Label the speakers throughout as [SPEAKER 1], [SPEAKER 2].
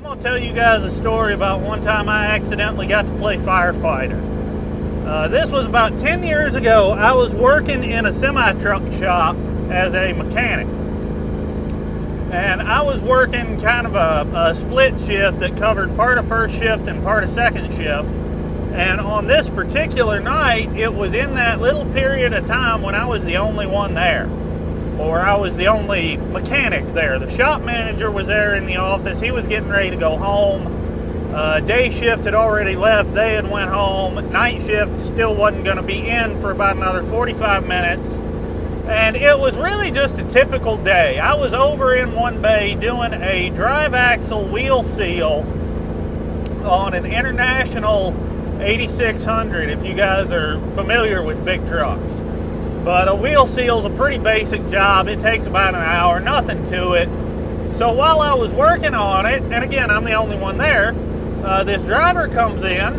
[SPEAKER 1] I'm going to tell you guys a story about one time I accidentally got to play firefighter. This was about 10 years ago. I was working in a semi-truck shop as a mechanic. And I was working kind of a split shift that covered part of first shift and part of second shift. And on this particular night, it was in that little period of time when I was the only one there. Or I was the only mechanic there. The shop manager was there in the office. He was getting ready to go home. Day shift had already left. They had went home. Night shift still wasn't going to be in for about another 45 minutes. And it was really just a typical day. I was over in one bay doing a drive axle wheel seal on an International 8600, if you guys are familiar with big trucks. But a wheel seal is a pretty basic job. It takes about an hour, nothing to it. So while I was working on it, and again, I'm the only one there, this driver comes in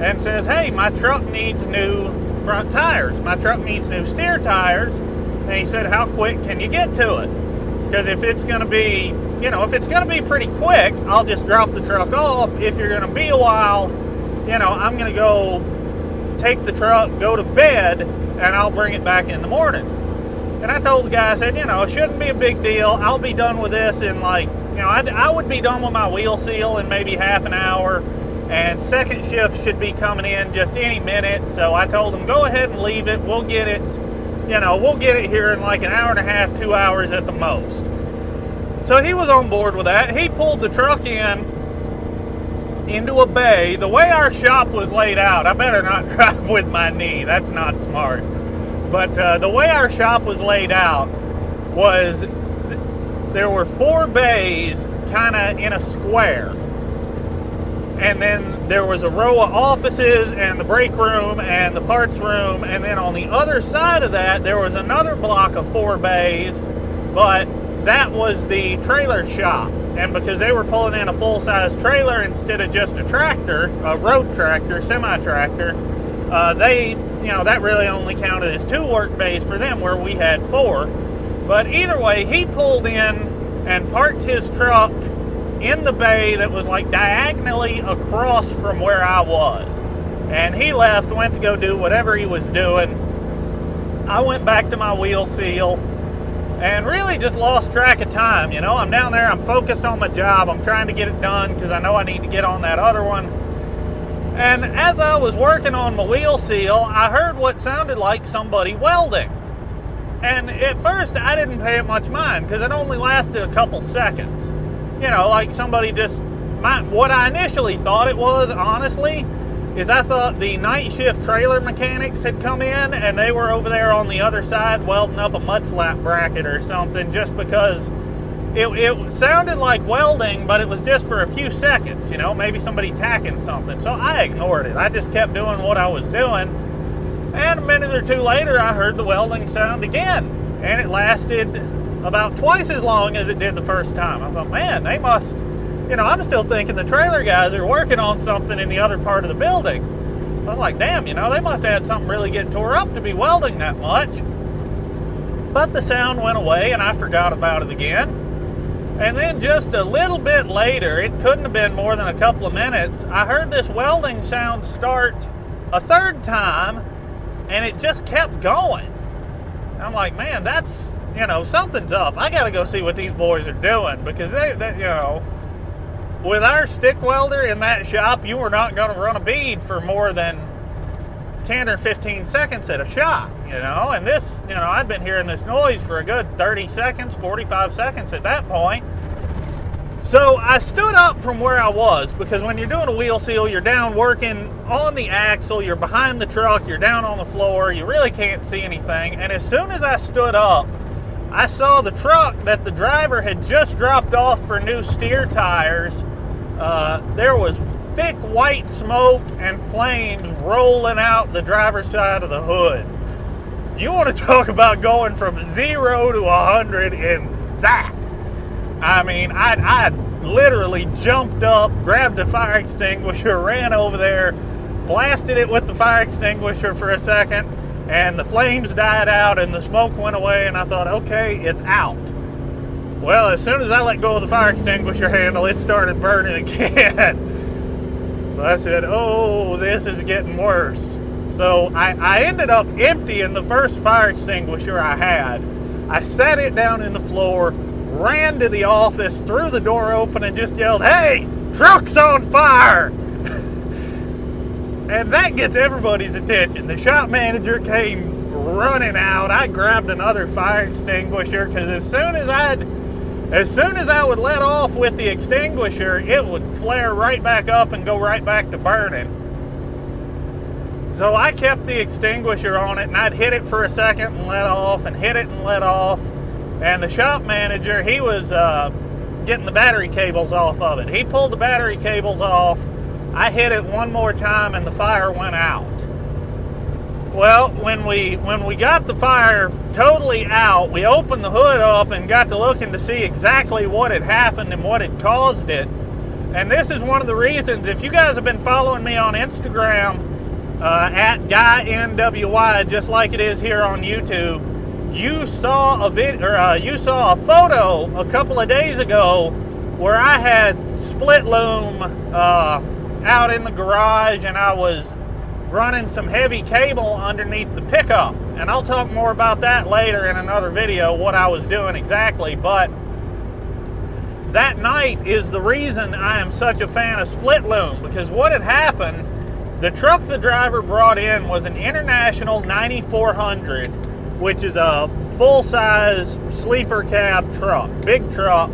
[SPEAKER 1] and says, "Hey, my truck needs new front tires. My truck needs new steer tires." And he said, "How quick can you get to it? Because if it's going to be, if it's going to be pretty quick, I'll just drop the truck off. If you're going to be a while, I'm going to go take the truck, go to bed, and I'll bring it back in the morning." And I told the guy, I said, it shouldn't be a big deal. I'll be done with this in I would be done with my wheel seal in maybe half an hour, and second shift should be coming in just any minute. So I told him, go ahead and leave it. We'll get it, we'll get it here in like an hour and a half, 2 hours at the most. So he was on board with that. He pulled the truck into a bay. The way our shop was laid out, I better not drive with my knee. That's not smart. But the way our shop was laid out was there were 4 bays kind of in a square. And then there was a row of offices and the brake room and the parts room. And then on the other side of that, there was another block of 4 bays, but that was the trailer shop. And because they were pulling in a full-size trailer instead of just a tractor, a road tractor, semi-tractor, that really only counted as 2 work bays for them, where we had 4. But either way, he pulled in and parked his truck in the bay that was like diagonally across from where I was. And he left, went to go do whatever he was doing. I went back to my wheel seal and really just lost track of time. I'm down there, I'm focused on my job, I'm trying to get it done because I know I need to get on that other one. And as I was working on my wheel seal, I heard what sounded like somebody welding. And at first I didn't pay it much mind because it only lasted a couple seconds. Like somebody what I initially thought it was, honestly, is I thought the night shift trailer mechanics had come in and they were over there on the other side welding up a mud flap bracket or something, just because it sounded like welding, but it was just for a few seconds, maybe somebody tacking something. So I ignored it. I just kept doing what I was doing. And a minute or two later, I heard the welding sound again. And it lasted about twice as long as it did the first time. I thought, man, they must, I'm still thinking the trailer guys are working on something in the other part of the building. I was like, damn, they must have had something really getting tore up to be welding that much. But the sound went away and I forgot about it again. And then just a little bit later, it couldn't have been more than a couple of minutes, I heard this welding sound start a third time, and it just kept going. I'm like, man, that's, something's up. I got to go see what these boys are doing, because they, with our stick welder in that shop, you were not going to run a bead for more than 10 or 15 seconds at a shot, and this, I'd been hearing this noise for a good 30 seconds, 45 seconds at that point. So I stood up from where I was, because when you're doing a wheel seal, you're down working on the axle, you're behind the truck, you're down on the floor, you really can't see anything. And as soon as I stood up, I saw the truck that the driver had just dropped off for new steer tires. There was thick white smoke and flames rolling out the driver's side of the hood. You want to talk about going from 0 to 100 in that. I mean, I literally jumped up, grabbed the fire extinguisher, ran over there, blasted it with the fire extinguisher for a second, and the flames died out and the smoke went away, and I thought, okay, it's out. Well, as soon as I let go of the fire extinguisher handle, it started burning again. So I said, oh, this is getting worse. So I ended up emptying the first fire extinguisher I had. I sat it down in the floor, ran to the office, threw the door open, and just yelled, "Hey, truck's on fire!" And that gets everybody's attention. The shop manager came running out. I grabbed another fire extinguisher because as soon as I would let off with the extinguisher, it would flare right back up and go right back to burning. So I kept the extinguisher on it, and I'd hit it for a second and let off, and hit it and let off. And the shop manager, he was getting the battery cables off of it. He pulled the battery cables off. I hit it one more time, and the fire went out. Well, when we got the fire totally out, we opened the hood up and got to looking to see exactly what had happened and what had caused it. And this is one of the reasons, if you guys have been following me on Instagram, at GuyNWY, just like it is here on YouTube, you saw a photo a couple of days ago where I had split loom out in the garage, and I was running some heavy cable underneath the pickup. And I'll talk more about that later in another video, what I was doing exactly. But that night is the reason I am such a fan of split loom, because what had happened, the truck the driver brought in was an International 9400, which is a full-size sleeper cab truck, big truck.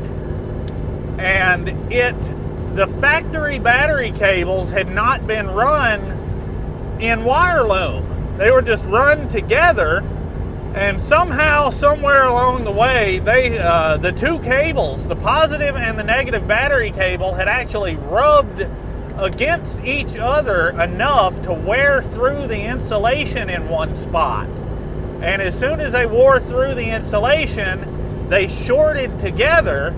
[SPEAKER 1] And the factory battery cables had not been run in wire loom. They were just run together, and somehow, somewhere along the way, the two cables, the positive and the negative battery cable, had actually rubbed against each other enough to wear through the insulation in one spot. And as soon as they wore through the insulation, they shorted together.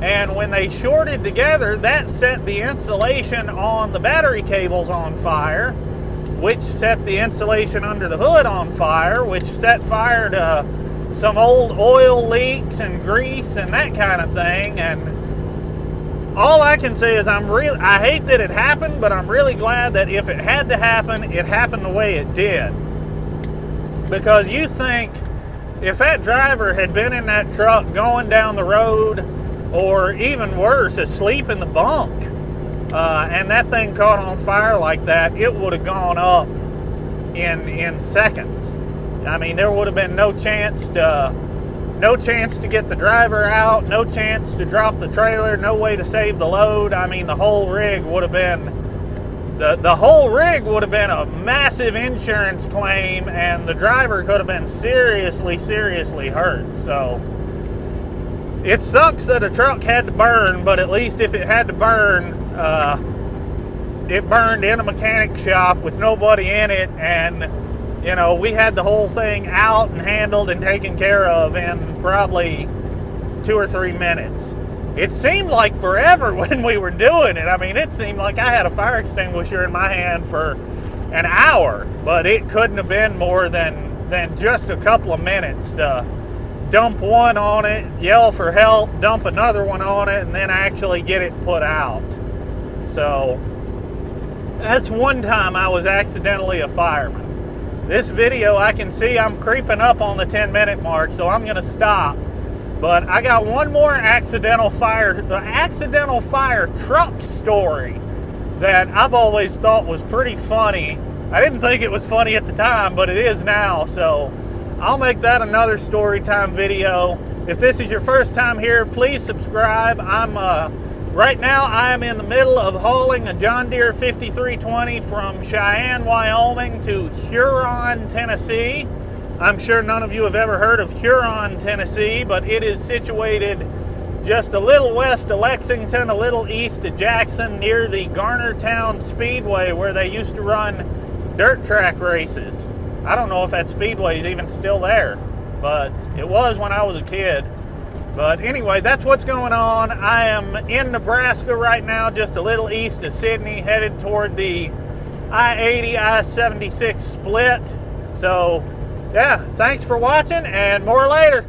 [SPEAKER 1] And when they shorted together, that set the insulation on the battery cables on fire, which set the insulation under the hood on fire, which set fire to some old oil leaks and grease and that kind of thing. And all I can say is I hate that it happened, but I'm really glad that if it had to happen, it happened the way it did. Because you think, if that driver had been in that truck going down the road, or even worse, asleep in the bunk, and that thing caught on fire like that, it would have gone up in seconds. I mean, there would have been no chance to get the driver out, no chance to drop the trailer, no way to save the load. I mean, the whole rig would have been a massive insurance claim, and the driver could have been seriously hurt. So it sucks that a truck had to burn, but at least if it had to burn, it burned in a mechanic shop with nobody in it, and you know, we had the whole thing out and handled and taken care of in probably 2 or 3 minutes. It seemed like forever when we were doing it. I mean, it seemed like I had a fire extinguisher in my hand for an hour, but it couldn't have been more than just a couple of minutes to dump one on it, yell for help, dump another one on it, and then actually get it put out. So that's one time I was accidentally a fireman. This video, I can see I'm creeping up on the 10-minute mark, so I'm going to stop. But I got one more accidental fire truck story that I've always thought was pretty funny. I didn't think it was funny at the time, but it is now. So I'll make that another story time video. If this is your first time here, please subscribe. Right now I am in the middle of hauling a John Deere 5320 from Cheyenne, Wyoming to Huron, Tennessee. I'm sure none of you have ever heard of Huron, Tennessee, but it is situated just a little west of Lexington, a little east of Jackson, near the Garnertown Speedway, where they used to run dirt track races. I don't know if that speedway is even still there, but it was when I was a kid. But anyway, that's what's going on. I am in Nebraska right now, just a little east of Sydney, headed toward the I-80, I-76 split. So, yeah, thanks for watching, and more later.